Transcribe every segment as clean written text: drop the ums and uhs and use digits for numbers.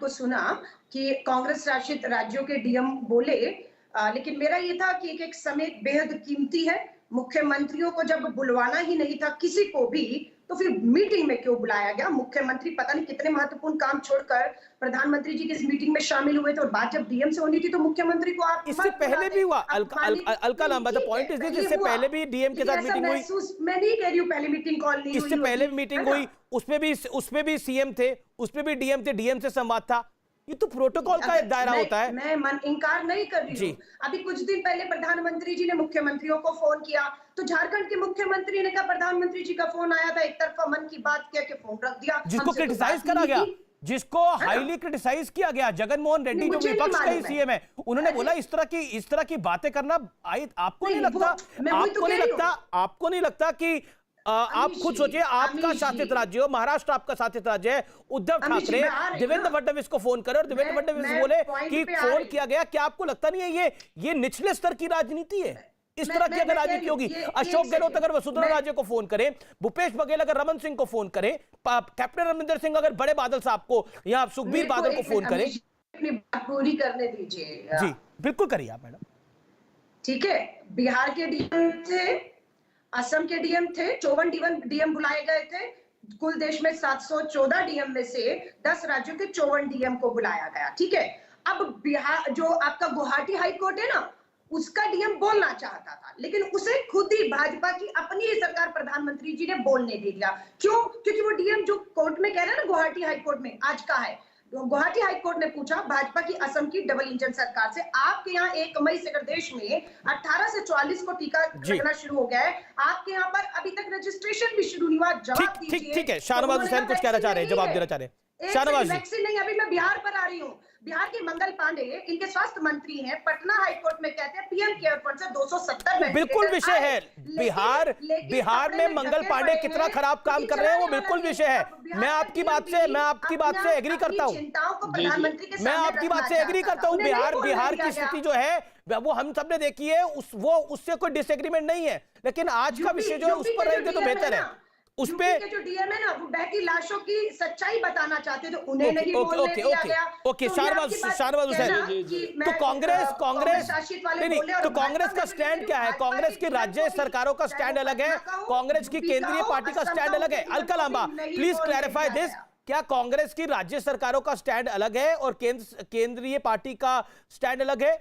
आपको सुना कि कांग्रेस शासित राज्यों के डीएम बोले, लेकिन मेरा ये था कि एक समय बेहद कीमती है। मुख्यमंत्रियों को जब बुलवाना ही नहीं था किसी को भी, तो फिर मीटिंग में क्यों बुलाया गया? मुख्यमंत्री पता नहीं कितने महत्वपूर्ण काम छोड़कर प्रधानमंत्री जी की इस मीटिंग में शामिल हुए थे, और बात जब डीएम से होनी थी तो मुख्यमंत्री को आप इससे मत पहले भी बुलाते। हुआ आप Alka Lamba, the point is this, इससे पहले भी डीएम के साथ मीटिंग हुई। मैं नहीं कह रही हूँ पहले मीटिंग कॉल नहीं हुई इससे पहले भी होगी, मीटिंग है हुई, ना? उसमें भी सीएम थे, उसमें भी डीएम थे, डीएम से संवाद था। ये तो प्रोटोकॉल का एक दायरा होता है। मैं इनकार नहीं कर रही हूँ। अभी कुछ दिन पहले प्रधानमंत्री जी ने मुख्यमंत्रियों को फोन किया, तो झारखंड के मुख्यमंत्री ने कहा प्रधानमंत्री जी का फोन आया था, एक तरफा मन की बात किया कि फोन रख दिया, जिसको क्रिटिसाइज करा गया, जिसको हाईली क्रिटिसाइज किया गया। जगनमोहन रेड्डी जो विपक्ष का ही सीएम है, उन्होंने बोला इस तरह की बातें करना आपको नहीं लगता कि आप खुद सोचिए, आपका शासित राज्य हो, महाराष्ट्र आपका शासित राज्य है, उद्धव ठाकरे देवेंद्र फडणवीस को फोन करे और देवेंद्र फडणवीस बोले कि फोन किया गया। क्या आपको लगता नहीं है ये निचले स्तर की राजनीति है? इस तरह की अगर राजनीति होगी, अशोक गहलोत अगर वसुंधरा राजे को फोन करे, भूपेश बघेल अगर रमन सिंह को फोन करे, कैप्टन अमरिंदर सिंह अगर बड़े बादल साहब को या सुखबीर बादल को फोन करे। अपनी बात पूरी करने दीजिए जी बिल्कुल करिए आप मैडम। ठीक है, बिहार के डीएम थे, असम के डीएम थे, 54 डीएम बुलाए गए थे। कुल देश में 714 डीएम में से 10 राज्यों के 54 डीएम को बुलाया गया। ठीक है, अब बिहार जो आपका गुवाहाटी हाई कोर्ट है ना, उसका डीएम बोलना चाहता था, लेकिन उसे खुद ही भाजपा की अपनी ही सरकार प्रधानमंत्री जी ने बोलने दे दिया। क्यों? क्योंकि वो डीएम जो कोर्ट में कह रहे हैं ना, गुवाहाटी हाई कोर्ट में आज का है, गुवाहाटी हाई कोर्ट ने पूछा भाजपा की असम की डबल इंजन सरकार से, आपके यहाँ 1 मई से अगर देश में 18 से 44 को टीका लगना शुरू हो गया है, आपके यहाँ पर अभी तक रजिस्ट्रेशन भी शुरू नहीं हुआ। जवाब दीजिए। ठीक है, शाहनवाज हुसैन कुछ कहना चाह रहे हैं, जवाब देना चाह रहे हैं। शाहनवाज जी, वैक्सीन नहीं, अभी मैं बिहार पर आ रही हूँ। बिहार के मंगल पांडे इनके स्वास्थ्य मंत्री हैं, पटना हाई कोर्ट में कहते हैं पीएम केयर फंड से 270 बिल्कुल विषय है। बिहार में मंगल पांडे कितना खराब काम कर रहे हैं वो बिल्कुल विषय है। मैं आपकी बात से एग्री करता हूँ। मैं आपकी बात से एग्री करता हूँ। बिहार की स्थिति जो है वो हम सबने देखी है, उससे कोई डिसएग्रीमेंट नहीं है, लेकिन आज का विषय जो है उस पर रहेंगे तो बेहतर है। उस पे जो डीएम है ना, वो बहती लाशों की सच्चाई बताना चाहते थे, उन्हें नहीं बोलने दिया गया। ओके, शाहनवाज हुसैन, तो कांग्रेस का स्टैंड क्या है? कांग्रेस की राज्य सरकारों का स्टैंड अलग है, कांग्रेस की केंद्रीय पार्टी का स्टैंड अलग है। Alka Lamba, please clarify this. क्या कांग्रेस की राज्य सरकारों का स्टैंड अलग है और केंद्रीय पार्टी का स्टैंड अलग है?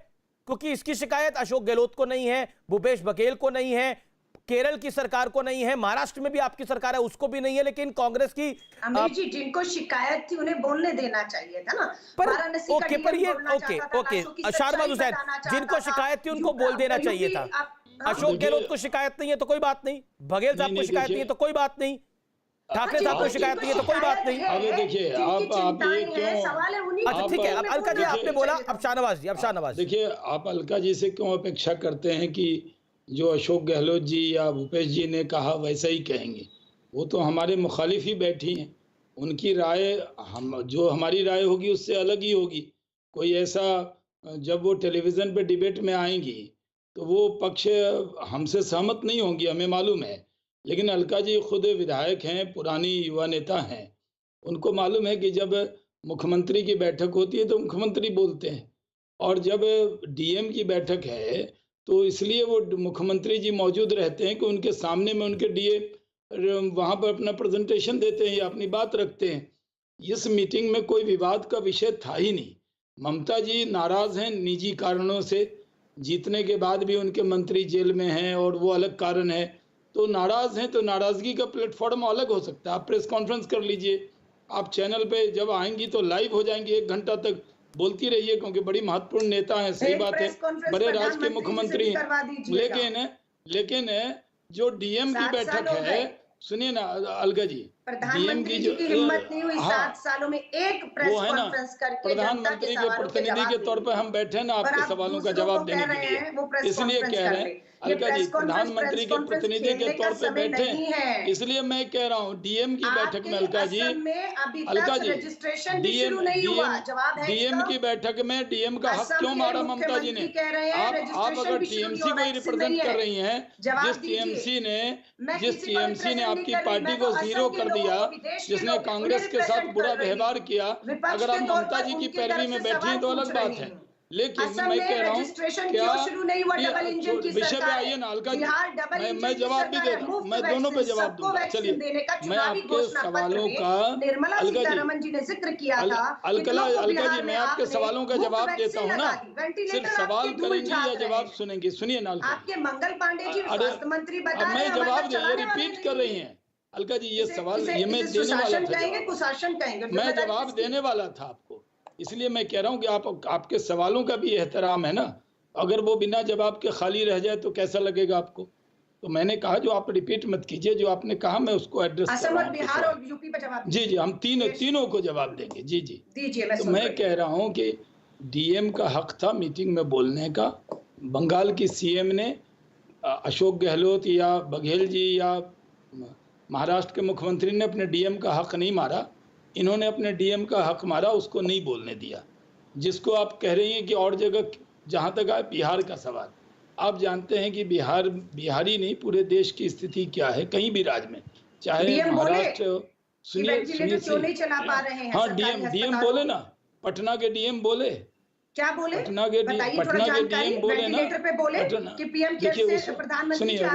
क्योंकि इसकी शिकायत अशोक गहलोत को नहीं है, भूपेश बघेल को नहीं है, केरल की सरकार को नहीं है, महाराष्ट्र में भी आपकी सरकार है उसको भी नहीं है, लेकिन कांग्रेस की अमित जी जिनको शिकायत थी उन्हें बोलने देना चाहिए था ना। पर शाहनवाज हुसैन, जिनको शिकायत थी उनको बोल देना चाहिए था। अशोक गहलोत को शिकायत नहीं है तो कोई बात नहीं, बघेल साहब को शिकायत नहीं है तो कोई बात नहीं, ठाकरे साहब को शिकायत नहीं है तो कोई बात नहीं। अभी देखिए आप ये क्यों, अच्छा ठीक है, अब अलका जी आपने बोला, अब शाहनवाज देखिए, आप अलका जी से क्यों अपेक्षा करते हैं कि जो अशोक गहलोत जी या भूपेश जी ने कहा वैसा ही कहेंगे? वो तो हमारे मुखालिफ ही बैठी हैं, उनकी राय जो हमारी राय होगी उससे अलग ही होगी। कोई ऐसा, जब वो टेलीविज़न पे डिबेट में आएंगी तो वो पक्ष हमसे सहमत नहीं होंगी, हमें मालूम है। लेकिन अलका जी खुद विधायक हैं, पुरानी युवा नेता हैं, उनको मालूम है कि जब मुख्यमंत्री की बैठक होती है तो मुख्यमंत्री बोलते हैं, और जब डीएम की बैठक है तो इसलिए वो मुख्यमंत्री जी मौजूद रहते हैं कि उनके सामने में उनके डीए वहाँ पर अपना प्रेजेंटेशन देते हैं या अपनी बात रखते हैं। इस मीटिंग में कोई विवाद का विषय था ही नहीं। ममता जी नाराज़ हैं निजी कारणों से, जीतने के बाद भी उनके मंत्री जेल में हैं और वो अलग कारण है, तो नाराज़ हैं, तो नाराज़गी का प्लेटफॉर्म अलग हो सकता है। आप प्रेस कॉन्फ्रेंस कर लीजिए, आप चैनल पे जब आएंगी तो लाइव हो जाएंगी, 1 घंटा तक बोलती रहिए, क्योंकि बड़ी महत्वपूर्ण नेता हैं, सही बात है, बड़े राज्य के मुख्यमंत्री हैं। लेकिन जो डीएम की बैठक है, सुनिए ना अलका जी, डीएम की जो हिम्मत नहीं हुई 7 सालों में एक प्रेस कॉन्फ्रेंस करके प्रधानमंत्री के प्रतिनिधि के तौर पर हम बैठे ना आपके सवालों का जवाब देने के लिए, इसलिए कह रहे हैं अलका जी, प्रधानमंत्री के प्रतिनिधि के तौर पे बैठे, इसलिए मैं कह रहा हूँ डीएम की बैठक में अलका जी, डीएम की बैठक में डीएम का हक क्यों मारा ममता जी ने? आप अगर टीएमसी को ही रिप्रेजेंट कर रही हैं, जिस टीएमसी ने आपकी पार्टी को 0 कर दिया, जिसने कांग्रेस के साथ बुरा व्यवहार किया, अगर आप ममता जी की पैरवी में बैठी तो अलग बात है, लेकिन मैं कह रहा हूँ क्या विषय पे आइए ना अलका जी, मैं जवाब भी देता हूँ, मैं दोनों पे जवाब दूंगा। चलिए मैं आपके सवालों का अलका जी मैं आपके सवालों का जवाब देता हूँ ना, सिर्फ सवाल करेंगे या जवाब सुनेंगे? सुनिए ना अलका, आपके मंगल पांडे जी स्वास्थ्य मंत्री बता रहे मैं हैं, जवाब दे, ये रिपीट कर रही हैं अलका जी, ये सवाल ये मैं देने वाला था, कुशासन कहेंगे, मैं जवाब देने वाला था आपको, इसलिए मैं कह रहा हूँ कि आपके सवालों का भी एहतराम है ना, अगर वो बिना जवाब के खाली रह जाए तो कैसा लगेगा आपको? तो मैंने कहा जो आप रिपीट मत कीजिए, जो आपने कहा मैं उसको एड्रेस असम और बिहार और यूपी पे जवाब जी हम तीनों को जवाब देंगे। जी दीजिए। तो मैं कह रहा हूँ कि डीएम का हक था मीटिंग में बोलने का। बंगाल की सीएम ने अशोक गहलोत या बघेल जी या महाराष्ट्र के मुख्यमंत्री ने अपने डीएम का हक नहीं मारा, इन्होंने अपने डीएम का हक मारा, उसको नहीं बोलने दिया। जिसको आप कह रही हैं कि और जगह, जहाँ तक आए बिहार का सवाल, आप जानते हैं कि बिहारी नहीं पूरे देश की स्थिति क्या है, कहीं भी राज्य में, चाहे महाराष्ट्र, सुनिए हाँ डीएम बोले ना, पटना के डीएम बोले, क्या बोले, पटना के डीएम बोले ना, कि पीएम केयर से प्रधानमंत्री सुनिए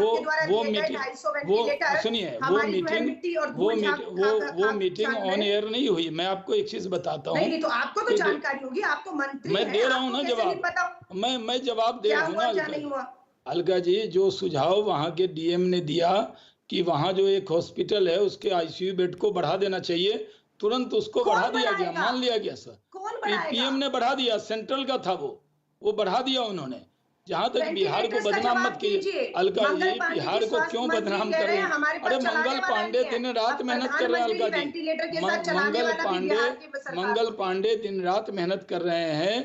वो मीटिंग ऑन एयर नहीं हुई। मैं आपको एक चीज बताता हूँ, नहीं तो आपको तो जानकारी होगी, आप तो मंत्री मैं दे रहा हूँ ना जवाब, मैं जवाब दे रहा हूँ ना अलका जी। जो सुझाव वहाँ के डीएम ने दिया कि वहाँ जो एक हॉस्पिटल है उसके आईसीयू बेड को बढ़ा देना चाहिए, तुरंत उसको बढ़ा दिया गया, मान लिया गया सर, पीएम ने बढ़ा दिया, सेंट्रल का था वो बढ़ा दिया उन्होंने। जहाँ तक बिहार को बदनाम मत कीजिए अलका जी, बिहार को क्यों बदनाम कर रहे हैं? अरे मंगल पांडे दिन रात मेहनत कर रहे हैं अलका जी, मंगल पांडे दिन रात मेहनत कर रहे हैं।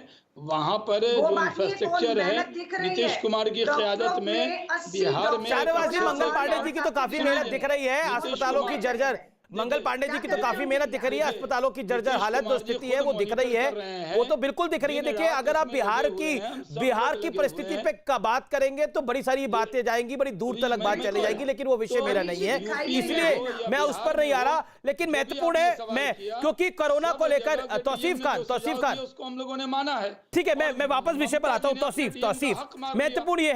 वहाँ पर जो इंफ्रास्ट्रक्चर है नीतीश कुमार की क़यादत में बिहार में, शाहनवाज मंगल पांडे जी की तो काफी मेहनत दिख रही है, अस्पतालों की जर्जर मंगल पांडे जी की तो काफी मेहनत दिख रही है, अस्पतालों की जर्जर हालत जो स्थिति है वो दिख रही है, वो तो बिल्कुल दिख रही है। देखिए अगर आप बिहार की परिस्थिति पे बात करेंगे तो बड़ी सारी बातें जाएंगी, बड़ी दूर तक बात चली जाएगी, लेकिन वो विषय मेरा नहीं है, इसलिए मैं उस पर नहीं आ रहा। लेकिन महत्वपूर्ण है मैं, क्योंकि कोरोना को लेकर तौसीफ खान उसको हम लोगों ने माना है। ठीक है, मैं वापस विषय पर आता हूँ। तौसीफ महत्वपूर्ण ये है